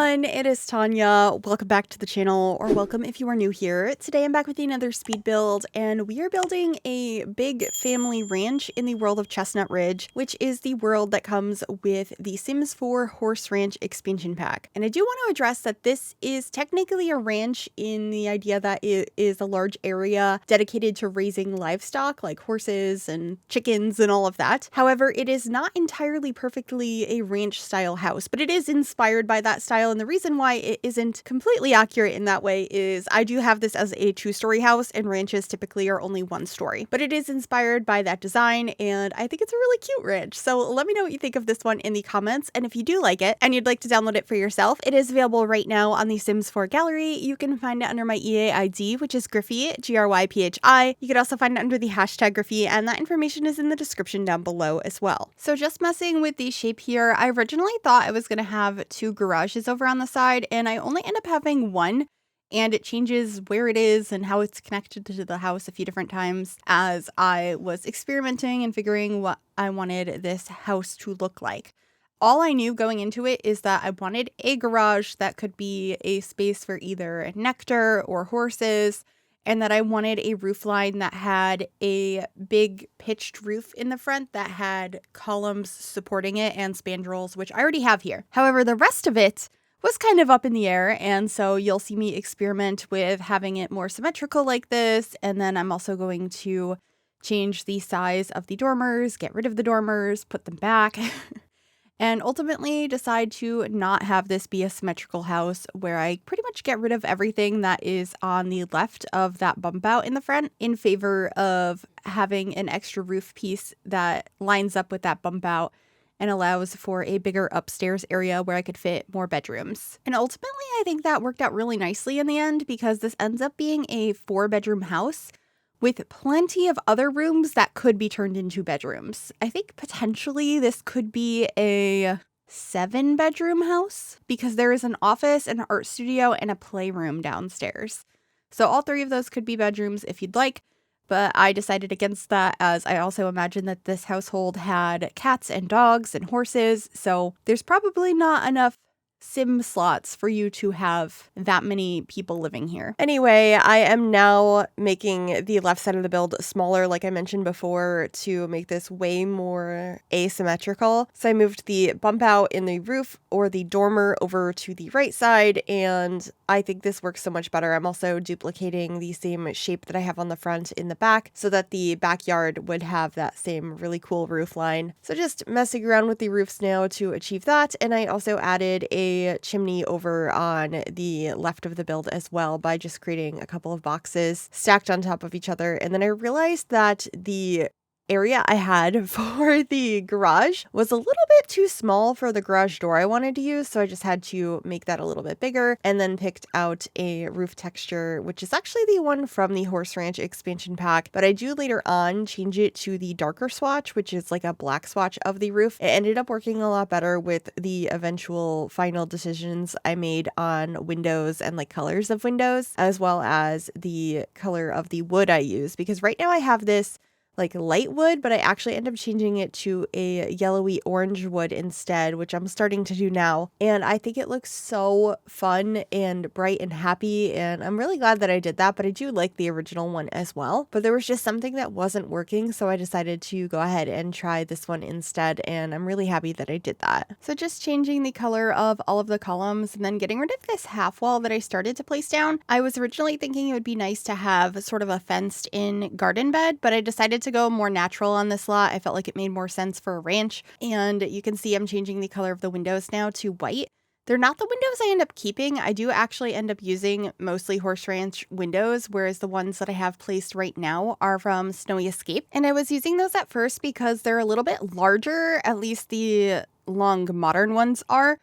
everyone, it is Tanya. Welcome back to the channel, or welcome if you are new here. Today I'm back with another speed build, and we are building a big family ranch in the world of Chestnut Ridge, which is the world that comes with the Sims 4 Horse Ranch expansion pack. And I do want to address that this is technically a ranch in the idea that it is a large area dedicated to raising livestock like horses and chickens and all of that. However, it is not entirely perfectly a ranch style house, but it is inspired by that style, and the reason why it isn't completely accurate in that way is I do have this as a 2-story house, and ranches typically are only 1 story, but it is inspired by that design, and I think it's a really cute ranch. So let me know what you think of this one in the comments, and if you do like it and you'd like to download it for yourself, it is available right now on the Sims 4 gallery. You can find it under my EA ID, which is Gryphi, Gryphi. You could also find it under the hashtag Gryphi, and that information is in the description down below as well. So just messing with the shape here, I originally thought I was going to have 2 garages over on the side, and I only end up having 1, and it changes where it is and how it's connected to the house a few different times as I was experimenting and figuring what I wanted this house to look like. All I knew going into it is that I wanted a garage that could be a space for either nectar or horses, and that I wanted a roof line that had a big pitched roof in the front that had columns supporting it and spandrels, which I already have here. However, the rest of it was kind of up in the air, and so you'll see me experiment with having it more symmetrical like this, and then I'm also going to change the size of the dormers, get rid of the dormers, put them back, and ultimately decide to not have this be a symmetrical house where I pretty much get rid of everything that is on the left of that bump out in the front in favor of having an extra roof piece that lines up with that bump out and allows for a bigger upstairs area where I could fit more bedrooms. And ultimately, I think that worked out really nicely in the end because this ends up being a 4-bedroom house with plenty of other rooms that could be turned into bedrooms. I think potentially this could be a 7-bedroom house because there is an office, an art studio, and a playroom downstairs. So all 3 of those could be bedrooms if you'd like, but I decided against that as I also imagined that this household had cats and dogs and horses, so there's probably not enough sim slots for you to have that many people living here. Anyway, I am now making the left side of the build smaller, like I mentioned before, to make this way more asymmetrical. So I moved the bump out in the roof or the dormer over to the right side, and I think this works so much better. I'm also duplicating the same shape that I have on the front in the back so that the backyard would have that same really cool roof line. So just messing around with the roofs now to achieve that, and I also added a chimney over on the left of the build as well by just creating a couple of boxes stacked on top of each other. And then I realized that the area I had for the garage was a little bit too small for the garage door I wanted to use, so I just had to make that a little bit bigger, and then picked out a roof texture, which is actually the one from the Horse Ranch expansion pack, but I do later on change it to the darker swatch, which is like a black swatch of the roof. It ended up working a lot better with the eventual final decisions I made on windows and like colors of windows, as well as the color of the wood I use, because right now I have this like light wood, but I actually end up changing it to a yellowy orange wood instead, which I'm starting to do now. And I think it looks so fun and bright and happy, and I'm really glad that I did that, but I do like the original one as well. But there was just something that wasn't working, so I decided to go ahead and try this one instead, and I'm really happy that I did that. So just changing the color of all of the columns and then getting rid of this half wall that I started to place down. I was originally thinking it would be nice to have sort of a fenced in garden bed, but I decided to go more natural on this lot. I felt like it made more sense for a ranch, and you can see I'm changing the color of the windows now to white. They're not the windows I end up keeping. I do actually end up using mostly Horse Ranch windows, whereas the ones that I have placed right now are from Snowy Escape. And I was using those at first because they're a little bit larger, at least the long modern ones are,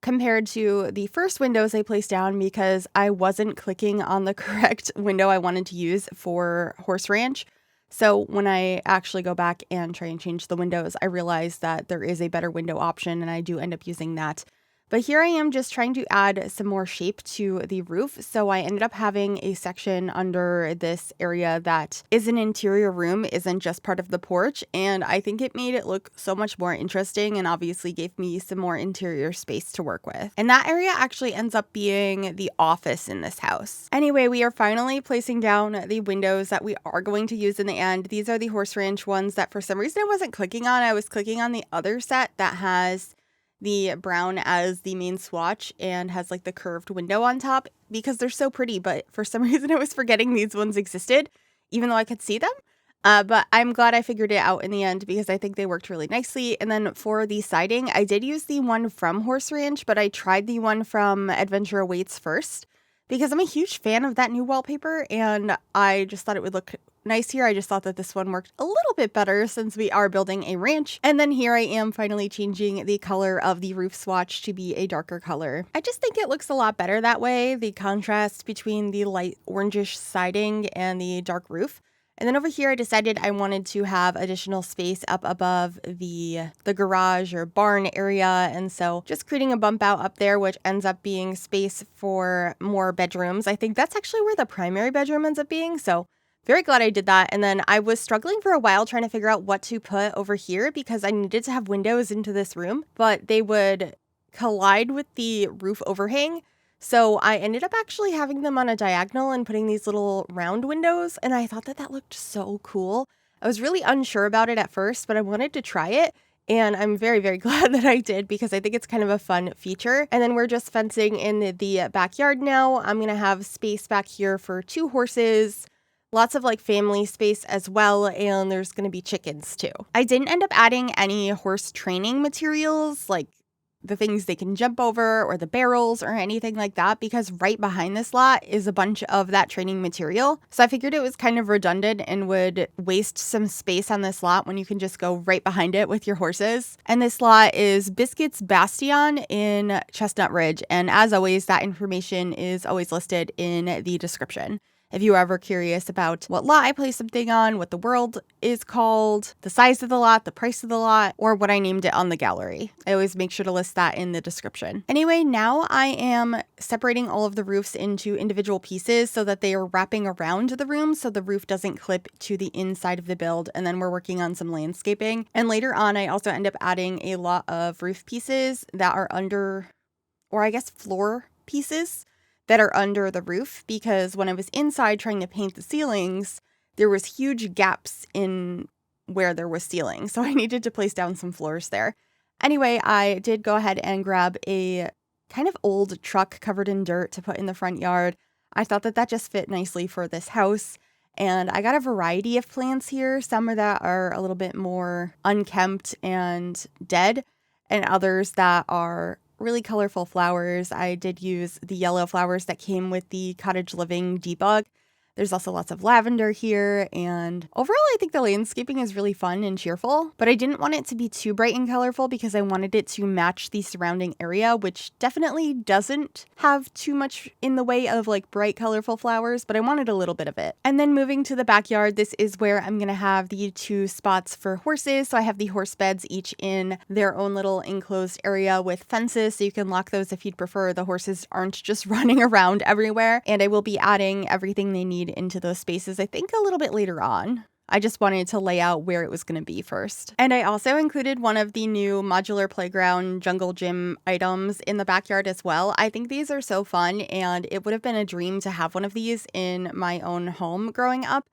compared to the first windows I placed down because I wasn't clicking on the correct window I wanted to use for Horse Ranch. So when I actually go back and try and change the windows, I realize that there is a better window option, and I do end up using that. But here I am just trying to add some more shape to the roof. So I ended up having a section under this area that is an interior room, isn't just part of the porch. And I think it made it look so much more interesting and obviously gave me some more interior space to work with. And that area actually ends up being the office in this house. Anyway, we are finally placing down the windows that we are going to use in the end. These are the horse ranch ones that for some reason I wasn't clicking on. I was clicking on the other set that has the brown as the main swatch and has like the curved window on top because they're so pretty, but for some reason I was forgetting these ones existed, even though I could see them. But I'm glad I figured it out in the end because I think they worked really nicely. And then for the siding, I did use the one from Horse Ranch, but I tried the one from Adventure Awaits first because I'm a huge fan of that new wallpaper and I just thought it would look nice here. I just thought that this one worked a little bit better since we are building a ranch. And then here I am finally changing the color of the roof swatch to be a darker color. I just think it looks a lot better that way, the contrast between the light orangish siding and the dark roof. And then over here, I decided I wanted to have additional space up above the garage or barn area. And so just creating a bump out up there, which ends up being space for more bedrooms. I think that's actually where the primary bedroom ends up being. So very glad I did that. And then I was struggling for a while trying to figure out what to put over here because I needed to have windows into this room, but they would collide with the roof overhang. So I ended up actually having them on a diagonal and putting these little round windows. And I thought that that looked so cool. I was really unsure about it at first, but I wanted to try it. And I'm very, very glad that I did because I think it's kind of a fun feature. And then we're just fencing in the backyard now. I'm going to have space back here for 2 horses. Lots of like family space as well, and there's going to be chickens too. I didn't end up adding any horse training materials like the things they can jump over or the barrels or anything like that because right behind this lot is a bunch of that training material. So I figured it was kind of redundant and would waste some space on this lot when you can just go right behind it with your horses. And this lot is Biscuit's Bastion in Chestnut Ridge. And as always, that information is always listed in the description. If you are ever curious about what lot I place something on, what the world is called, the size of the lot, the price of the lot, or what I named it on the gallery, I always make sure to list that in the description. Anyway, now I am separating all of the roofs into individual pieces so that they are wrapping around the room so the roof doesn't clip to the inside of the build. And then we're working on some landscaping. And later on, I also end up adding a lot of roof pieces that are under, or I guess floor pieces that are under the roof because when I was inside trying to paint the ceilings, there was huge gaps in where there was ceiling. So I needed to place down some floors there. Anyway, I did go ahead and grab a kind of old truck covered in dirt to put in the front yard. I thought that that just fit nicely for this house. And I got a variety of plants here. Some of that are a little bit more unkempt and dead, and others that are really colorful flowers. I did use the yellow flowers that came with the Cottage Living debug. There's also lots of lavender here, and overall I think the landscaping is really fun and cheerful, but I didn't want it to be too bright and colorful because I wanted it to match the surrounding area, which definitely doesn't have too much in the way of like bright colorful flowers, but I wanted a little bit of it. And then moving to the backyard, this is where I'm gonna have the 2 spots for horses. So I have the horse beds each in their own little enclosed area with fences, so you can lock those if you'd prefer. The horses aren't just running around everywhere, and I will be adding everything they need into those spaces, I think a little bit later on. I just wanted to lay out where it was going to be first. And I also included one of the new modular playground jungle gym items in the backyard as well. I think these are so fun, and it would have been a dream to have one of these in my own home growing up.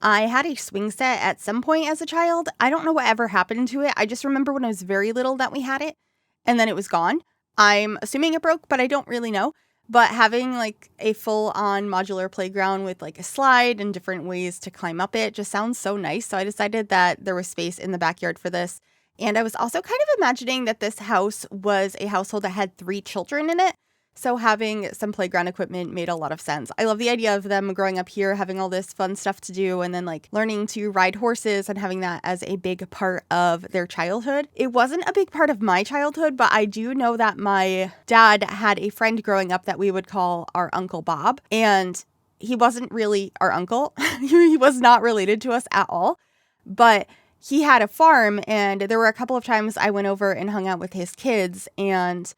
I had a swing set at some point as a child. I don't know what ever happened to it. I just remember when I was very little that we had it, and then it was gone. I'm assuming it broke, but I don't really know. But having like a full-on modular playground with like a slide and different ways to climb up it just sounds so nice. So I decided that there was space in the backyard for this. And I was also kind of imagining that this house was a household that had 3 children in it. So having some playground equipment made a lot of sense. I love the idea of them growing up here, having all this fun stuff to do, and then like learning to ride horses and having that as a big part of their childhood. It wasn't a big part of my childhood, but I do know that my dad had a friend growing up that we would call our Uncle Bob, and he wasn't really our uncle. He was not related to us at all, but he had a farm, and there were a couple of times I went over and hung out with his kids, and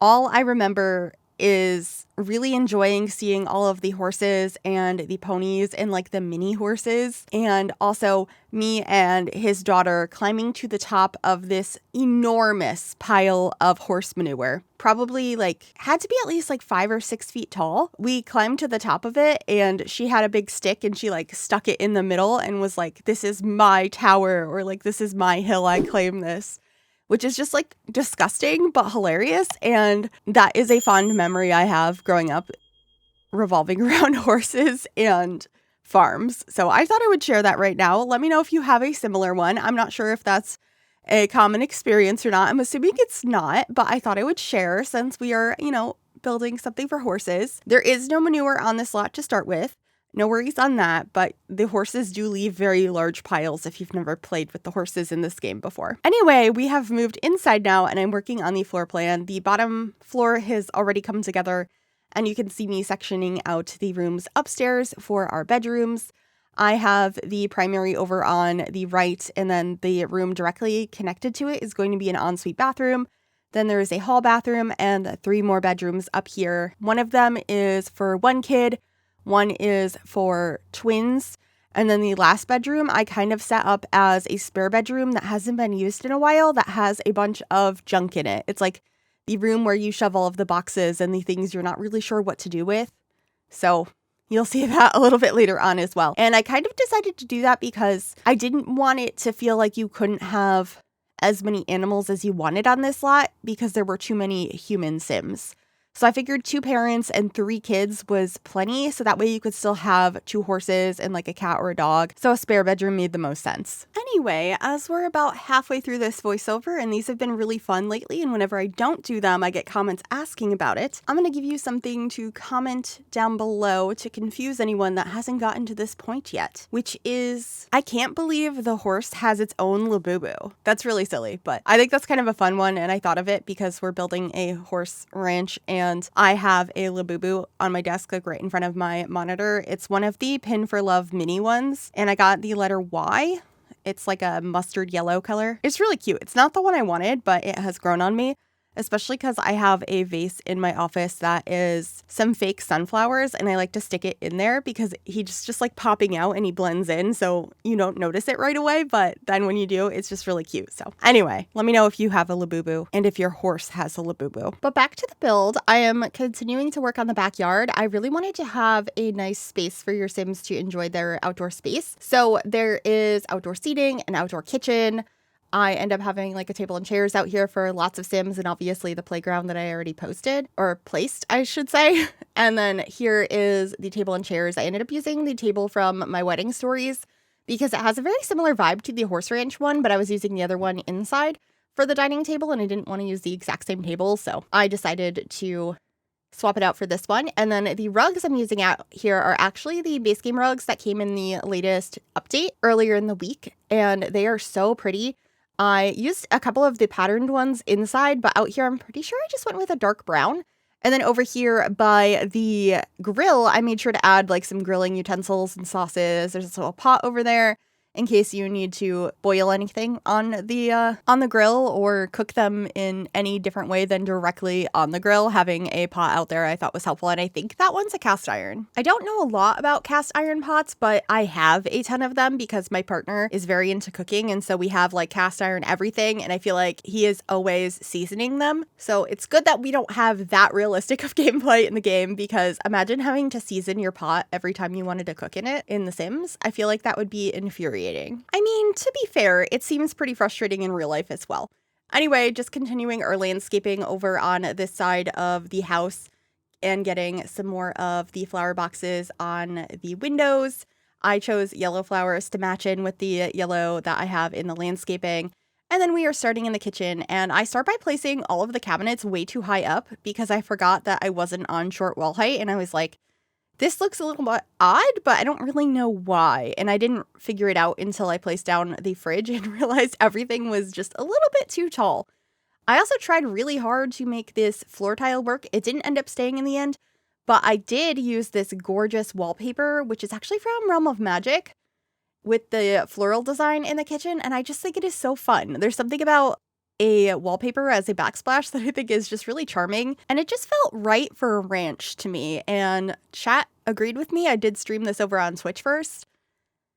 All I remember is really enjoying seeing all of the horses and the ponies and like the mini horses, and also me and his daughter climbing to the top of this enormous pile of horse manure. Probably like had to be at least like 5 or 6 feet tall. We climbed to the top of it and she had a big stick and she like stuck it in the middle and was like, "This is my tower," or like, "This is my hill, I claim this." Which is just like disgusting but hilarious. And that is a fond memory I have growing up revolving around horses and farms. So I thought I would share that right now. Let me know if you have a similar one. I'm not sure if that's a common experience or not. I'm assuming it's not, but I thought I would share since we are, building something for horses. There is no manure on this lot to start with. No worries on that, but the horses do leave very large piles if you've never played with the horses in this game before. Anyway, we have moved inside now and I'm working on the floor plan. The bottom floor has already come together and you can see me sectioning out the rooms upstairs for our bedrooms. I have the primary over on the right, and then the room directly connected to it is going to be an ensuite bathroom. Then there is a hall bathroom and 3 more bedrooms up here. One of them is for one kid. One is for twins, and then the last bedroom I kind of set up as a spare bedroom that hasn't been used in a while that has a bunch of junk in it. It's like the room where you shove all of the boxes and the things you're not really sure what to do with. So you'll see that a little bit later on as well. And I kind of decided to do that because I didn't want it to feel like you couldn't have as many animals as you wanted on this lot because there were too many human Sims. So I figured 2 parents and 3 kids was plenty, so that way you could still have 2 horses and like a cat or a dog. So a spare bedroom made the most sense. Anyway, as we're about halfway through this voiceover, and these have been really fun lately, and whenever I don't do them, I get comments asking about it, I'm going to give you something to comment down below to confuse anyone that hasn't gotten to this point yet, which is, I can't believe the horse has its own Labubu. That's really silly, but I think that's kind of a fun one, and I thought of it because we're building a horse ranch, and I have a Labubu on my desk, like right in front of my monitor. It's one of the Pin for Love mini ones, and I got the letter Y. It's like a mustard yellow color. It's really cute. It's not the one I wanted, but it has grown on me, especially because I have a vase in my office that is some fake sunflowers, and I like to stick it in there because he's just like popping out and he blends in, so you don't notice it right away, but then when you do, it's just really cute. So anyway, let me know if you have a Labubu and if your horse has a Labubu. But back to the build, I am continuing to work on the backyard. I really wanted to have a nice space for your Sims to enjoy their outdoor space. So there is outdoor seating, an outdoor kitchen. I end up having like a table and chairs out here for lots of Sims, and obviously the playground that I already posted, or placed, I should say. And then here is the table and chairs. I ended up using the table from my wedding stories because it has a very similar vibe to the horse ranch one, but I was using the other one inside for the dining table and I didn't want to use the exact same table. So I decided to swap it out for this one. And then the rugs I'm using out here are actually the base game rugs that came in the latest update earlier in the week, and they are so pretty. I used a couple of the patterned ones inside, but out here I'm pretty sure I just went with a dark brown. And then over here by the grill, I made sure to add like some grilling utensils and sauces. There's a little pot over there in case you need to boil anything on the grill or cook them in any different way than directly on the grill. Having a pot out there I thought was helpful, and I think that one's a cast iron. I don't know a lot about cast iron pots, but I have a ton of them because my partner is very into cooking, and so we have like cast iron everything, and I feel like he is always seasoning them. So it's good that we don't have that realistic of gameplay in the game, because imagine having to season your pot every time you wanted to cook in it in The Sims. I feel like that would be infuriating. I mean, to be fair, it seems pretty frustrating in real life as well. Anyway, just continuing our landscaping over on this side of the house and getting some more of the flower boxes on the windows. I chose yellow flowers to match in with the yellow that I have in the landscaping. And then we are starting in the kitchen, and I start by placing all of the cabinets way too high up because I forgot that I wasn't on short wall height, and I was like, this looks a little bit odd, but I don't really know why. And I didn't figure it out until I placed down the fridge and realized everything was just a little bit too tall. I also tried really hard to make this floor tile work. It didn't end up staying in the end, but I did use this gorgeous wallpaper, which is actually from Realm of Magic, with the floral design in the kitchen. And I just think it is so fun. There's something about a wallpaper as a backsplash that I think is just really charming. And it just felt right for a ranch to me. And chat agreed with me. I did stream this over on Twitch first.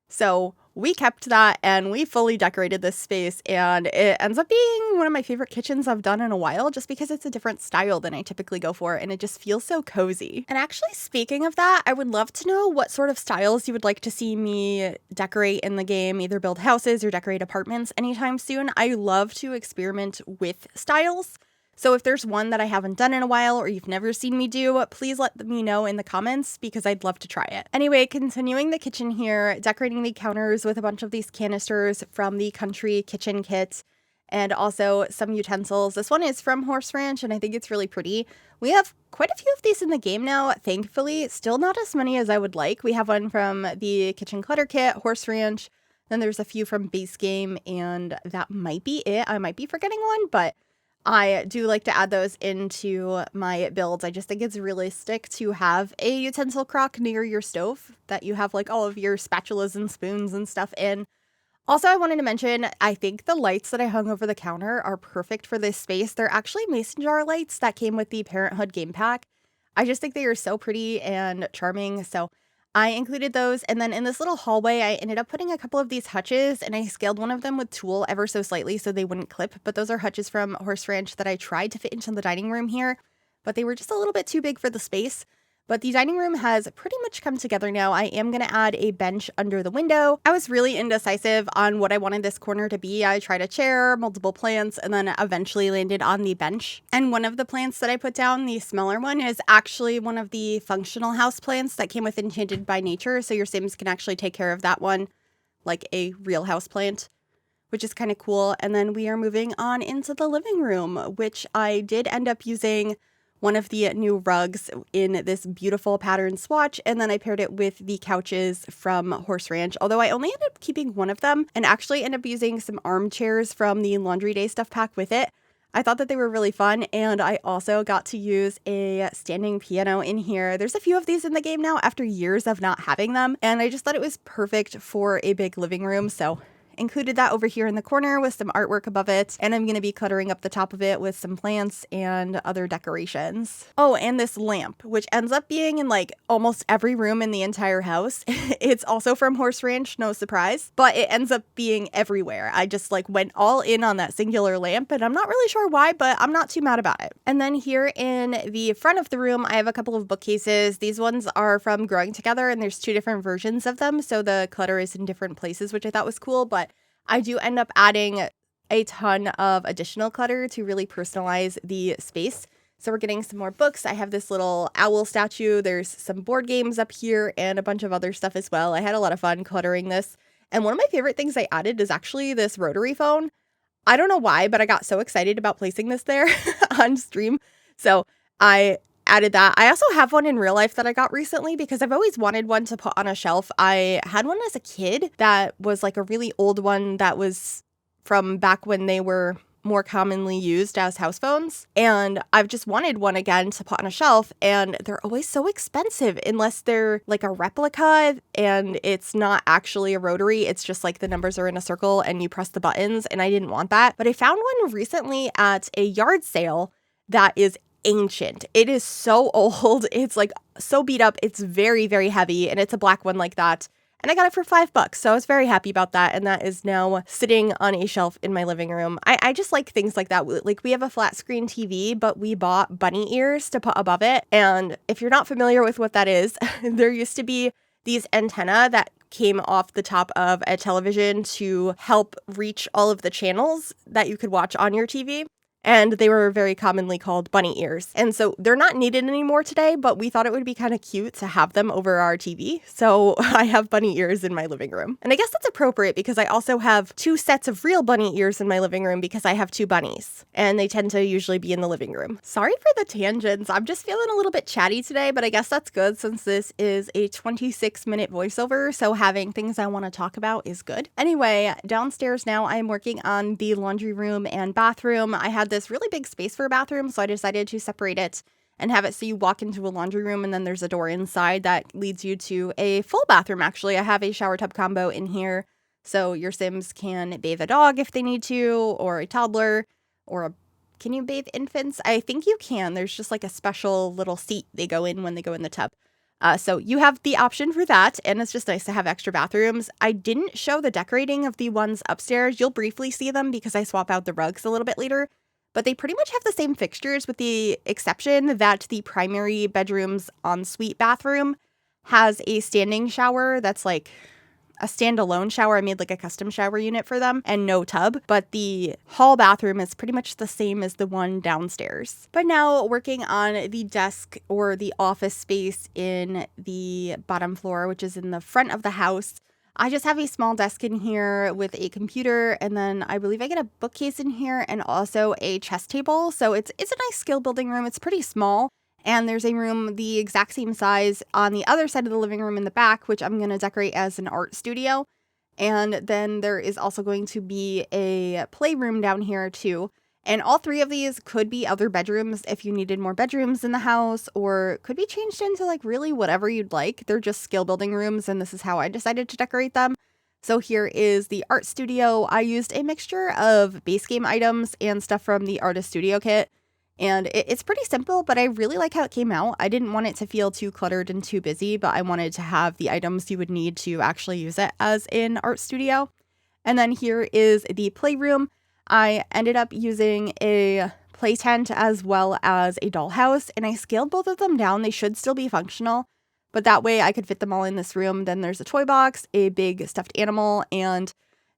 So we kept that and we fully decorated this space, and it ends up being one of my favorite kitchens I've done in a while just because it's a different style than I typically go for and it just feels so cozy. And actually, speaking of that, I would love to know what sort of styles you would like to see me decorate in the game, either build houses or decorate apartments anytime soon. I love to experiment with styles. So if there's one that I haven't done in a while or you've never seen me do, please let me know in the comments because I'd love to try it. Anyway, continuing the kitchen here, decorating the counters with a bunch of these canisters from the Country Kitchen Kit and also some utensils. This one is from Horse Ranch and I think it's really pretty. We have quite a few of these in the game now, thankfully. Still not as many as I would like. We have one from the Kitchen Clutter Kit, Horse Ranch. Then there's a few from Base Game, and that might be it. I might be forgetting one, but I do like to add those into my builds. I just think it's realistic to have a utensil crock near your stove that you have like all of your spatulas and spoons and stuff in. Also, I wanted to mention, I think the lights that I hung over the counter are perfect for this space. They're actually mason jar lights that came with the Parenthood game pack. I just think they are so pretty and charming, so I included those. And then in this little hallway, I ended up putting a couple of these hutches, and I scaled one of them with tulle ever so slightly so they wouldn't clip. But those are hutches from Horse Ranch that I tried to fit into the dining room here, but they were just a little bit too big for the space. But the dining room has pretty much come together now. I am going to add a bench under the window. I was really indecisive on what I wanted this corner to be. I tried a chair, multiple plants, and then eventually landed on the bench. And one of the plants that I put down, the smaller one, is actually one of the functional house plants that came with Enchanted by Nature. So your Sims can actually take care of that one like a real house plant, which is kind of cool. And then we are moving on into the living room, which I did end up using one of the new rugs in this beautiful pattern swatch, and then I paired it with the couches from Horse Ranch, although I only ended up keeping one of them and actually ended up using some armchairs from the Laundry Day stuff pack with it. I thought that they were really fun, and I also got to use a standing piano in here. There's a few of these in the game now after years of not having them, and I just thought it was perfect for a big living room, so included that over here in the corner with some artwork above it, and I'm going to be cluttering up the top of it with some plants and other decorations. Oh, and this lamp, which ends up being in like almost every room in the entire house. It's also from Horse Ranch, no surprise, but it ends up being everywhere. I just like went all in on that singular lamp, and I'm not really sure why, but I'm not too mad about it. And then here in the front of the room, I have a couple of bookcases. These ones are from Growing Together, and there's two different versions of them, so the clutter is in different places, which I thought was cool, but I do end up adding a ton of additional clutter to really personalize the space. So we're getting some more books. I have this little owl statue. There's some board games up here and a bunch of other stuff as well. I had a lot of fun cluttering this. And one of my favorite things I added is actually this rotary phone. I don't know why, but I got so excited about placing this there on stream. So I added that. I also have one in real life that I got recently because I've always wanted one to put on a shelf. I had one as a kid that was like a really old one that was from back when they were more commonly used as house phones. And I've just wanted one again to put on a shelf, and they're always so expensive unless they're like a replica and it's not actually a rotary. It's just like the numbers are in a circle and you press the buttons, and I didn't want that. But I found one recently at a yard sale that is ancient. It is so old. It's like so beat up. It's very, very heavy, and it's a black one like that. And I got it for $5, so I was very happy about that. And that is now sitting on a shelf in my living room. I just like things like that. Like we have a flat screen TV, but we bought bunny ears to put above it. And if you're not familiar with what that is, there used to be these antenna that came off the top of a television to help reach all of the channels that you could watch on your TV. And they were very commonly called bunny ears. And so they're not needed anymore today, but we thought it would be kind of cute to have them over our TV. So I have bunny ears in my living room. And I guess that's appropriate because I also have 2 sets of real bunny ears in my living room because I have 2 bunnies. And they tend to usually be in the living room. Sorry for the tangents. I'm just feeling a little bit chatty today, but I guess that's good since this is a 26-minute voiceover. So having things I want to talk about is good. Anyway, downstairs now I'm working on the laundry room and bathroom. I had this really big space for a bathroom, so I decided to separate it and have it so you walk into a laundry room and then there's a door inside that leads you to a full bathroom. Actually, I have a shower tub combo in here, so your Sims can bathe a dog if they need to, or a toddler, or can you bathe infants? I think you can. There's just like a special little seat they go in when they go in the tub. So you have the option for that, and it's just nice to have extra bathrooms. I didn't show the decorating of the ones upstairs. You'll briefly see them because I swap out the rugs a little bit later, but they pretty much have the same fixtures with the exception that the primary bedroom's ensuite bathroom has a standing shower that's like a standalone shower. I made like a custom shower unit for them and no tub, but the hall bathroom is pretty much the same as the one downstairs. But now working on the desk or the office space in the bottom floor, which is in the front of the house, I just have a small desk in here with a computer, and then I believe I get a bookcase in here and also a chess table. So it's a nice skill building room. It's pretty small. And there's a room the exact same size on the other side of the living room in the back, which I'm going to decorate as an art studio. And then there is also going to be a playroom down here too. And all three of these could be other bedrooms if you needed more bedrooms in the house, or could be changed into like really whatever you'd like. They're just skill building rooms, and this is how I decided to decorate them. So here is the art studio. I used a mixture of base game items and stuff from the artist studio kit. And it's pretty simple, but I really like how it came out. I didn't want it to feel too cluttered and too busy, but I wanted to have the items you would need to actually use it as an art studio. And then here is the playroom. I ended up using a play tent as well as a dollhouse, and I scaled both of them down. They should still be functional, but that way I could fit them all in this room. Then there's a toy box, a big stuffed animal, and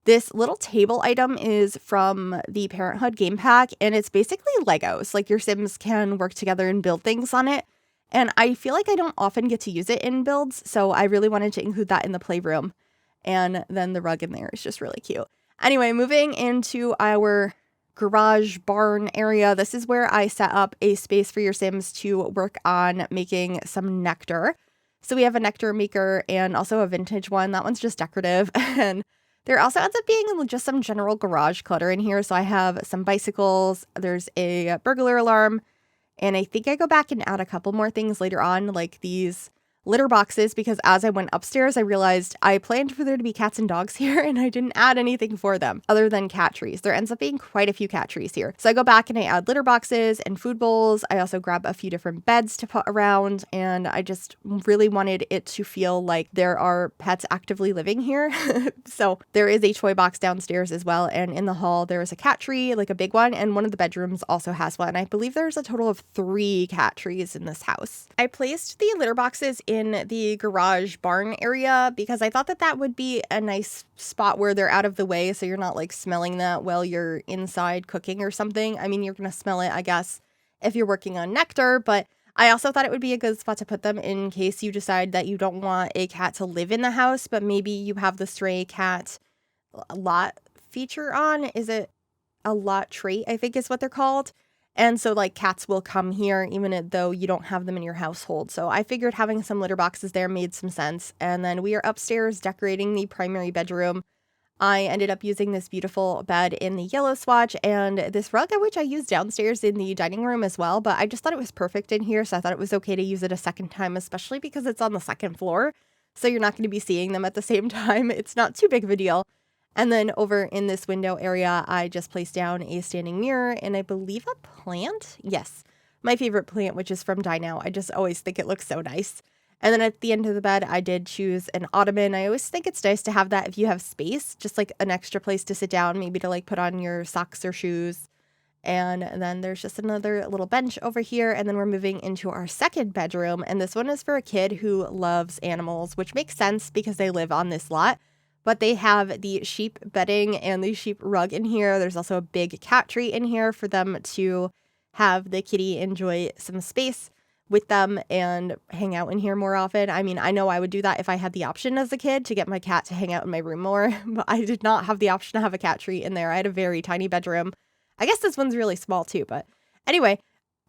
this little table item is from the Parenthood game pack, and it's basically Legos. Like your Sims can work together and build things on it. And I feel like I don't often get to use it in builds, so I really wanted to include that in the playroom. And then the rug in there is just really cute. Anyway, moving into our garage barn area, this is where I set up a space for your Sims to work on making some nectar. So we have a nectar maker and also a vintage one. That one's just decorative. And there also ends up being just some general garage clutter in here. So I have some bicycles, there's a burglar alarm, and I think I go back and add a couple more things later on, like these litter boxes, because as I went upstairs, I realized I planned for there to be cats and dogs here, and I didn't add anything for them other than cat trees. There ends up being quite a few cat trees here. So I go back and I add litter boxes and food bowls. I also grab a few different beds to put around, and I just really wanted it to feel like there are pets actively living here. So there is a toy box downstairs as well, and in the hall there is a cat tree, like a big one, and one of the bedrooms also has one. I believe there's a total of 3 cat trees in this house. I placed the litter boxes in the garage barn area because I thought that that would be a nice spot where they're out of the way, so you're not like smelling that while you're inside cooking or something. I mean, you're gonna smell it, I guess, if you're working on nectar, but I also thought it would be a good spot to put them in case you decide that you don't want a cat to live in the house, but maybe you have the stray cat lot feature on. Is it a lot trait, I think is what they're called? And so like cats will come here even though you don't have them in your household. So I figured having some litter boxes there made some sense. And then we are upstairs decorating the primary bedroom. I ended up using this beautiful bed in the yellow swatch and this rug, which I used downstairs in the dining room as well. But I just thought it was perfect in here. So I thought it was okay to use it a second time, especially because it's on the second floor. So you're not going to be seeing them at the same time. It's not too big of a deal. And then over in this window area, I just placed down a standing mirror and I believe a plant. Yes, my favorite plant, which is from Die Now. I just always think it looks so nice. And then at the end of the bed, I did choose an ottoman. I always think it's nice to have that if you have space, just like an extra place to sit down, maybe to like put on your socks or shoes. And then there's just another little bench over here. And then we're moving into our second bedroom. And this one is for a kid who loves animals, which makes sense because they live on this lot. But they have the sheep bedding and the sheep rug in here. There's also a big cat tree in here for them to have the kitty enjoy some space with them and hang out in here more often. I mean, I know I would do that if I had the option as a kid to get my cat to hang out in my room more, but I did not have the option to have a cat tree in there. I had a very tiny bedroom. I guess this one's really small too, but anyway.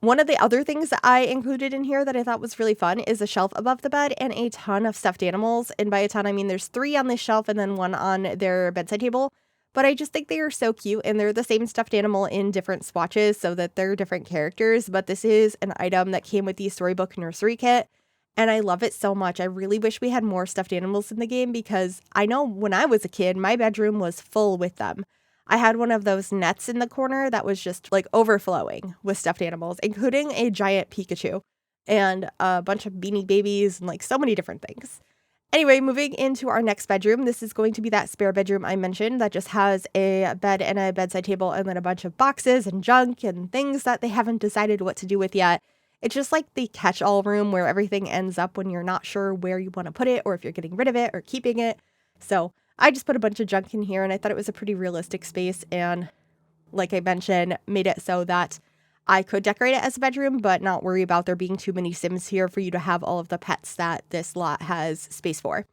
One of the other things that I included in here that I thought was really fun is a shelf above the bed and a ton of stuffed animals. And by a ton, I mean there's 3 on this shelf and then 1 on their bedside table. But I just think they are so cute, and they're the same stuffed animal in different swatches so that they're different characters. But this is an item that came with the Storybook Nursery Kit, and I love it so much. I really wish we had more stuffed animals in the game because I know when I was a kid, my bedroom was full with them. I had one of those nets in the corner that was just like overflowing with stuffed animals, including a giant Pikachu and a bunch of Beanie Babies and like so many different things. Anyway, moving into our next bedroom, this is going to be that spare bedroom I mentioned that just has a bed and a bedside table and then a bunch of boxes and junk and things that they haven't decided what to do with yet. It's just like the catch-all room where everything ends up when you're not sure where you want to put it or if you're getting rid of it or keeping it. So I just put a bunch of junk in here and I thought it was a pretty realistic space, and like I mentioned, made it so that I could decorate it as a bedroom but not worry about there being too many Sims here for you to have all of the pets that this lot has space for.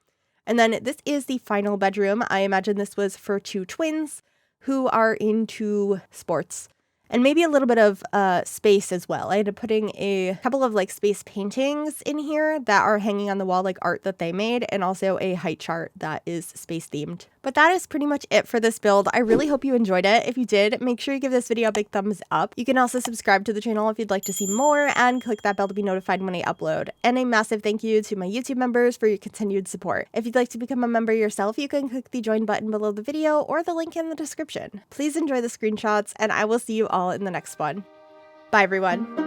And then this is the final bedroom. I imagine this was for two twins who are into sports. And maybe a little bit of space as well. I ended up putting a couple of like space paintings in here that are hanging on the wall, like art that they made, and also a height chart that is space themed. But that is pretty much it for this build. I really hope you enjoyed it. If you did, make sure you give this video a big thumbs up. You can also subscribe to the channel if you'd like to see more and click that bell to be notified when I upload. And a massive thank you to my YouTube members for your continued support. If you'd like to become a member yourself, you can click the join button below the video or the link in the description. Please enjoy the screenshots and I will see you all in the next one. Bye everyone.